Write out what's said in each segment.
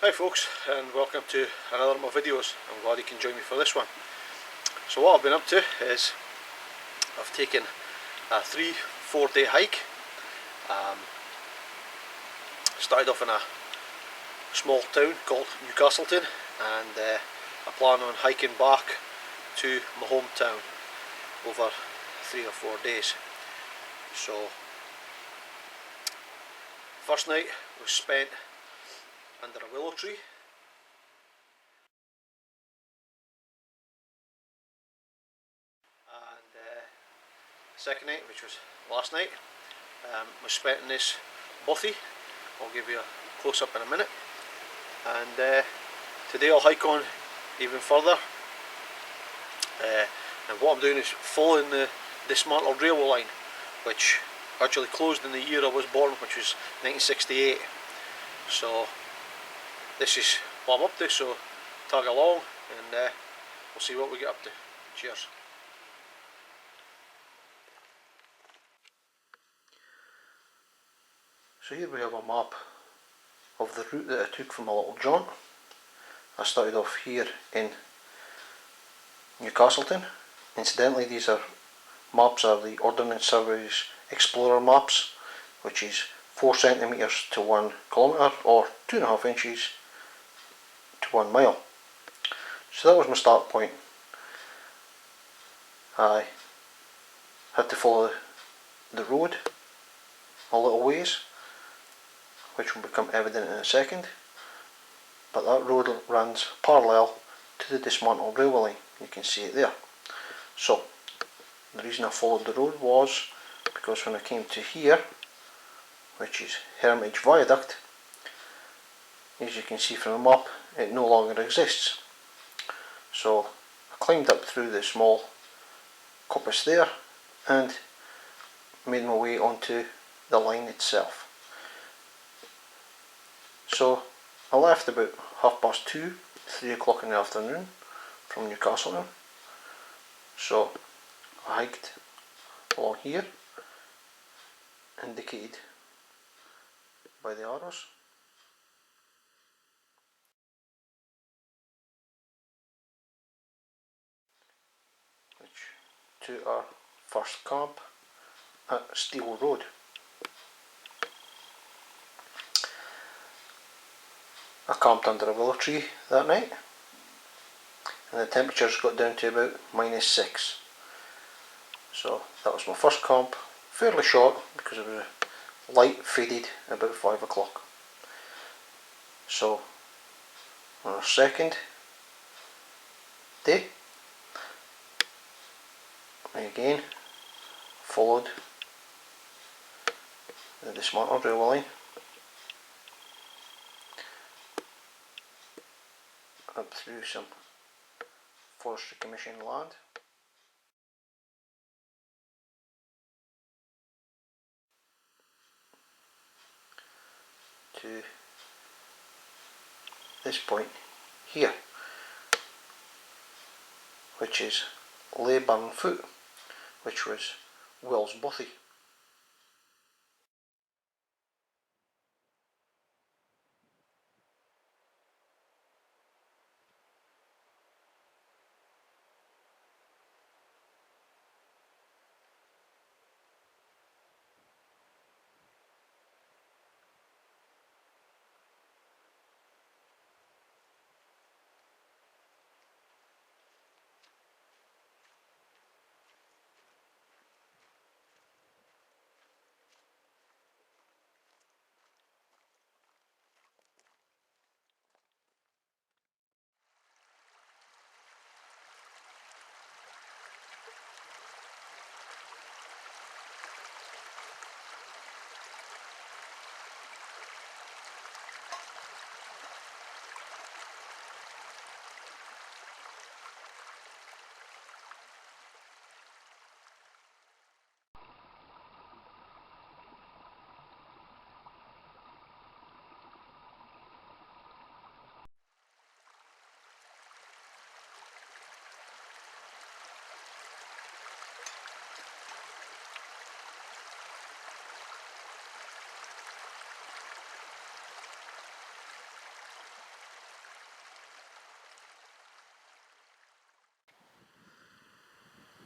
Hi folks, and welcome to another of my videos. I'm glad you can join me for this one. So what I've been up to is I've taken a 3-4 day hike. Started off in a small town called Newcastleton, and I plan on hiking back to my hometown over 3 or 4 days. So first night was spent under a willow tree. And second night, which was last night, was spent in this bothy. I'll give you a close up in a minute. And today I'll hike on even further. And what I'm doing is following the dismantled railway line, which actually closed in the year I was born, which was 1968. So this is what I'm up to, so tag along and we'll see what we get up to. Cheers. So here we have a map of the route that I took from my little jaunt. I started off here in Newcastleton. Incidentally, these maps are the Ordnance Survey's Explorer maps, which is 4 centimetres to 1 kilometre or 2.5 inches to 1 mile. So that was my start point. I had to follow the road a little ways, which will become evident in a second, but that road runs parallel to the dismantled railway line. You can see it there. So the reason I followed the road was because when I came to here, which is Hermitage Viaduct, as you can see from the map, it no longer exists. So I climbed up through the small coppice there and made my way onto the line itself. So I left about 2:30, 3 o'clock in the afternoon from Newcastle. So I hiked along here, indicated by the arrows. Which to our first camp at Steel Road. I camped under a willow tree that night, and the temperatures got down to about -6. So that was my first camp, fairly short because it was light faded about 5 o'clock. So on our second day, I again followed the dismantled railway line up through some Forestry Commission land to this point here, which is Leyburn Foot, which was Will's Bothy.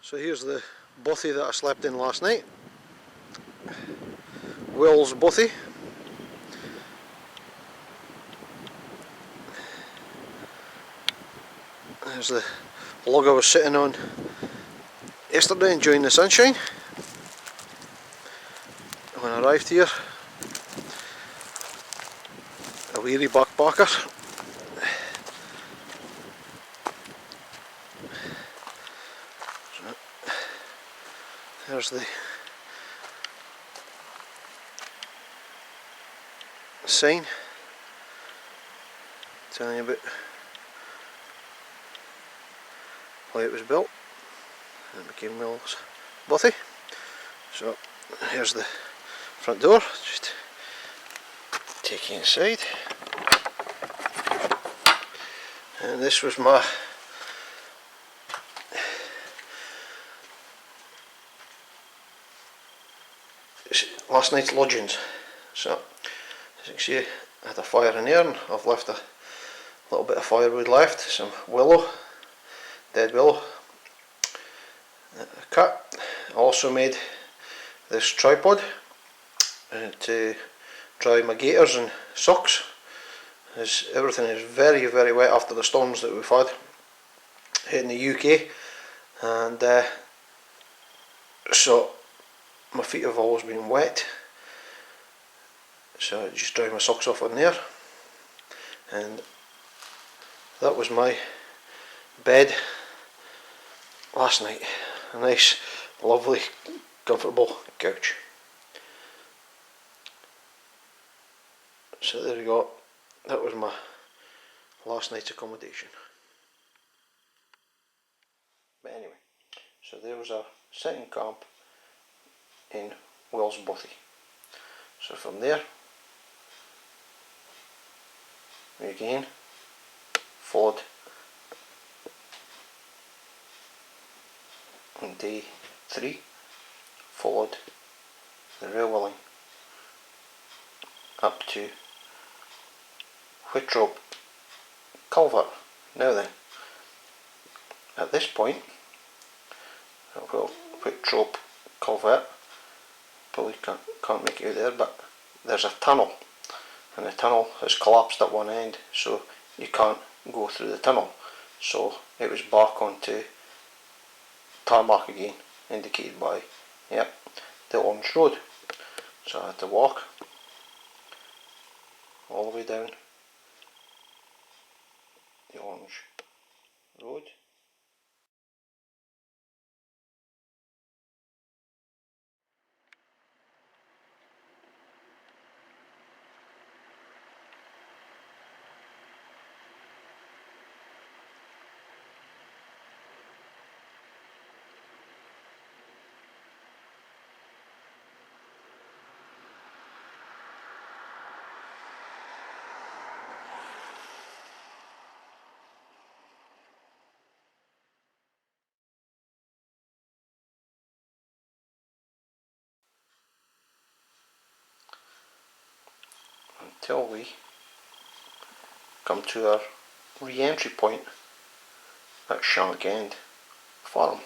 So here's the bothy that I slept in last night. Will's bothy. There's the log I was sitting on yesterday enjoying the sunshine. When I arrived here, a weary backpacker. So, there's the sign telling you about why it was built. And it became Will's bothy. So here's the front door. Just take you inside. And this was my last night's lodgings. So as you can see, I had a fire in there, and I've left a little bit of firewood left, some willow, dead willow, a cut. I also made this tripod to dry my gaiters and socks, as everything is very wet after the storms that we've had here in the UK, and so my feet have always been wet, so I just dry my socks off on there. And that was my bed last night. A nice, lovely, comfortable couch. So there you go. That was my last night's accommodation. But anyway, so there was our second camp in Will's bothy. So from there, we again followed on day 3, followed the railway line up to Whitrope Culvert. Now then, at this point, well, Whitrope Culvert, probably can't make it out there, but there's a tunnel, and the tunnel has collapsed at one end, so you can't go through the tunnel. So it was back onto tarmac again, indicated by, yep, the orange road. So I had to walk all the way down the orange road. Until we come to our re-entry point at Shank End Farm.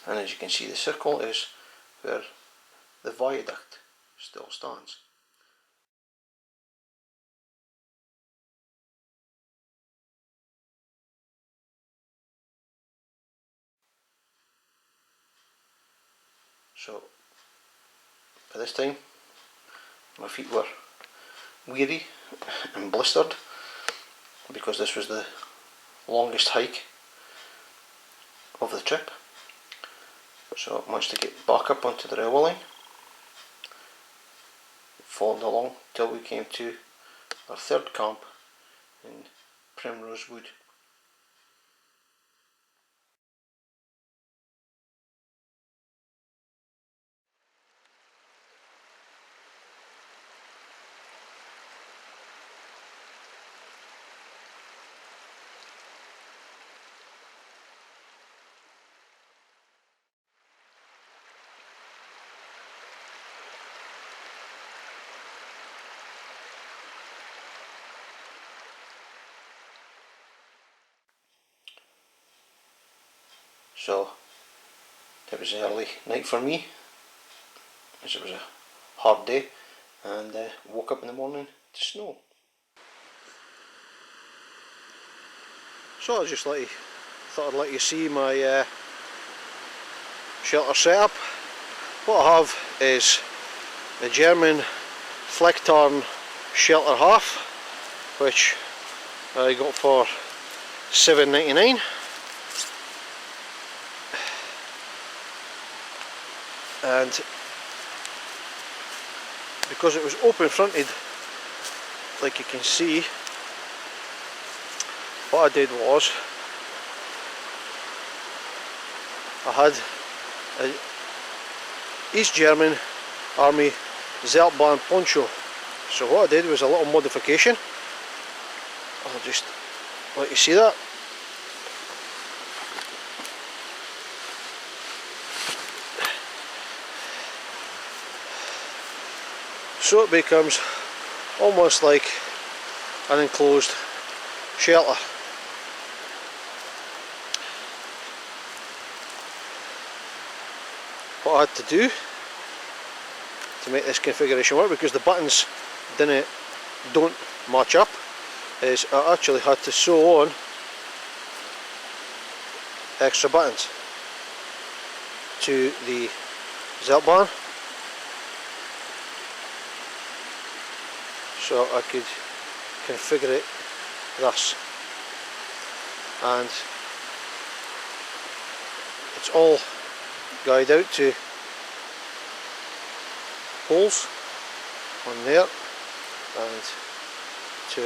And as you can see, the circle is where the viaduct still stands. So by this time my feet were weary and blistered, because this was the longest hike of the trip. So I managed to get back up onto the railway line, followed along till we came to our third camp in Primrose Wood. So it was early night for me, as it was a hard day, and woke up in the morning to snow. So I just thought I'd let you see my shelter setup. What I have is the German Flecktarn shelter half, which I got for $7.99. And because it was open fronted, like you can see, what I did was I had a East German Army Zeltbahn poncho. So what I did was a little modification. I'll just let you see that. So it becomes almost like an enclosed shelter. What I had to do to make this configuration work, because the buttons don't match up, is I actually had to sew on extra buttons to the Zeltbahn, so I could configure it thus. And it's all guyed out to holes on there, and to,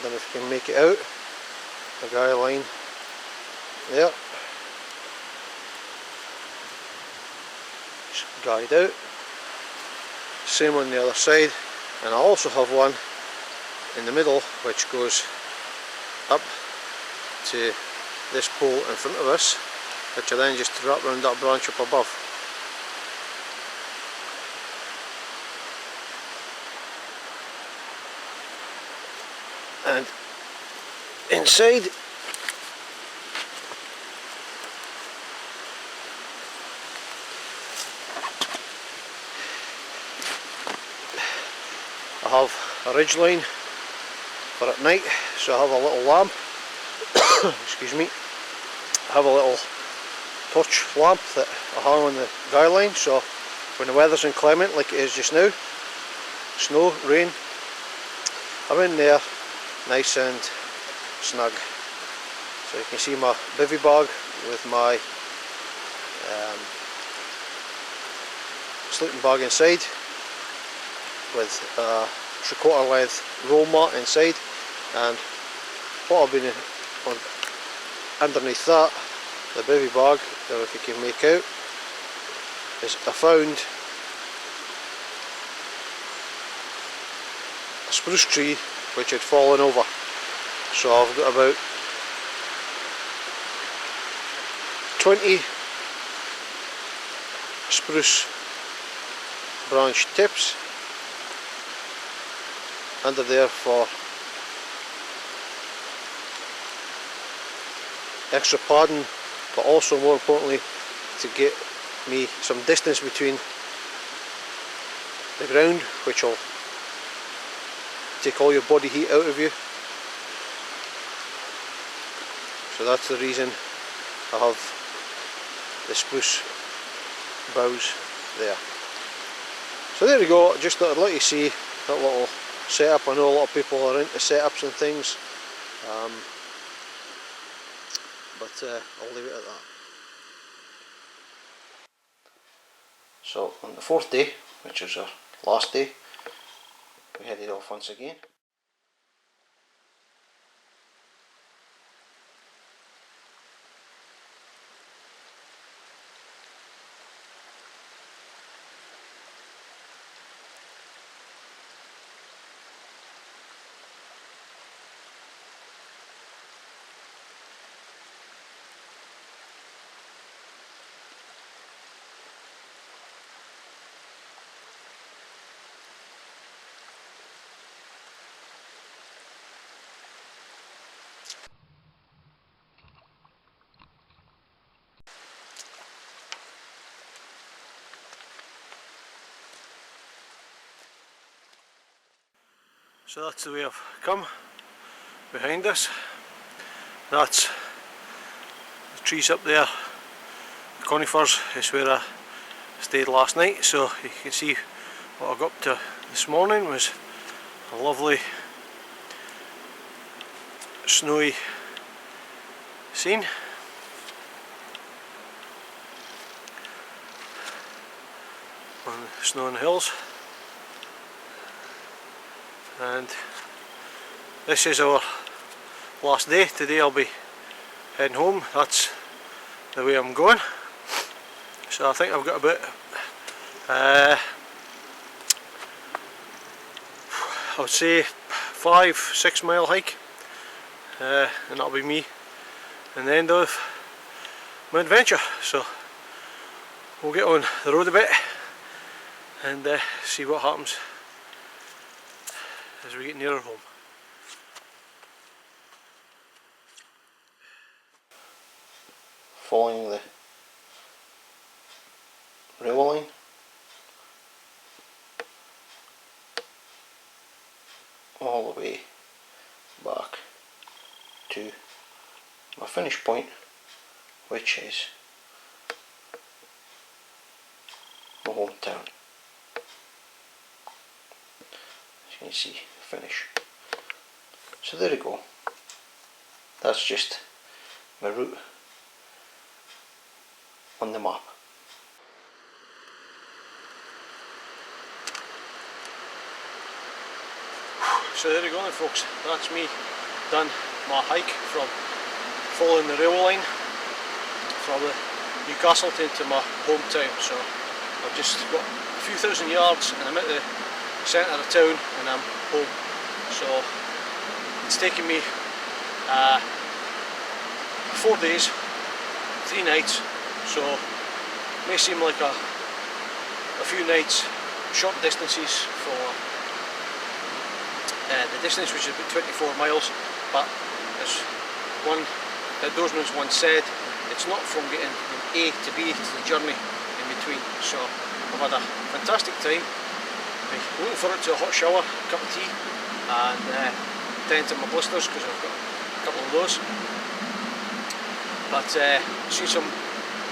then if you can make it out, a guy line there, just guyed out. Same on the other side, and I also have one in the middle which goes up to this pole in front of us, which I then just wrap around that branch up above. And inside I have a ridge line for at night, so I have a little lamp excuse me, I have a little torch lamp that I hang on the guy line, so when the weather's inclement like it is just now, snow, rain, I'm in there nice and snug. So you can see my bivy bag with my sleeping bag inside, with a 3/4 length roll mat inside, and what I've been underneath that, the bivy bag, if you can make out, is I found a spruce tree which had fallen over. So I've got about 20 spruce branch tips under there for extra padding, but also more importantly to get me some distance between the ground, which will take all your body heat out of you. So that's the reason I have the spruce boughs there. So there you go, just thought I'd let you see that little setup. I know a lot of people are into setups and things, but I'll leave it at that. So on the 4th day, which is our last day, we headed off once again. So that's the way I've come behind us. That's the trees up there. The conifers is where I stayed last night, so you can see what I got up to this morning was a lovely snowy scene. On the snow on the hills. And this is our last day. Today I'll be heading home. That's the way I'm going. So I think I've got about I would say 5-6 mile hike, and that'll be me and the end of my adventure. So we'll get on the road a bit and see what happens as we get nearer home. Following the railway line, all the way back to my finish point, which is my hometown. As you can see, finish. So there we go. That's just my route on the map. So there you go then folks, that's me done my hike from following the railway line from the Newcastle to my hometown. So I've just got a few thousand yards and I'm at the centre of town and I'm home. So it's taken me 4 days, 3 nights, so it may seem like a few nights, short distances for the distance, which is about 24 miles, but as one outdoorsman once said, it's not from getting from A to B to the journey in between. So I've had a fantastic time. I'm looking forward to a hot shower, a cup of tea, and tend to my blisters because I've got a couple of those. But seen some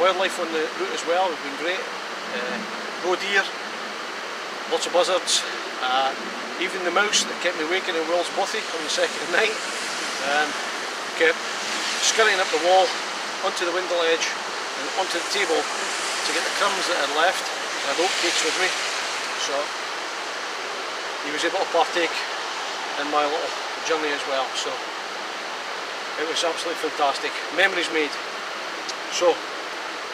wildlife on the route as well. It's been great. Roe deer, lots of buzzards. Even the mouse that kept me waking in Will's Bothy on the second night kept scurrying up the wall onto the window ledge and onto the table to get the crumbs that I'd left. I had oatcakes with me, so he was able to partake in my little journey as well. So it was absolutely fantastic. Memories made. So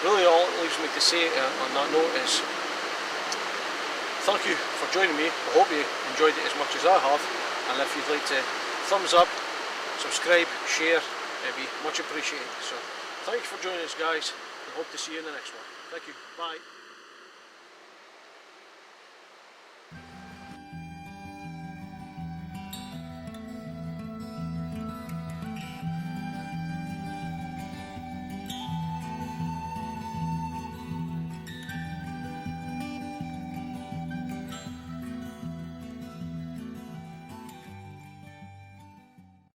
really all it leaves me to say on that note is thank you for joining me. I hope you enjoyed it as much as I have, and if you'd like to thumbs up, subscribe, share, it'd be much appreciated. So thank you for joining us guys, and hope to see you in the next one. Thank you, bye.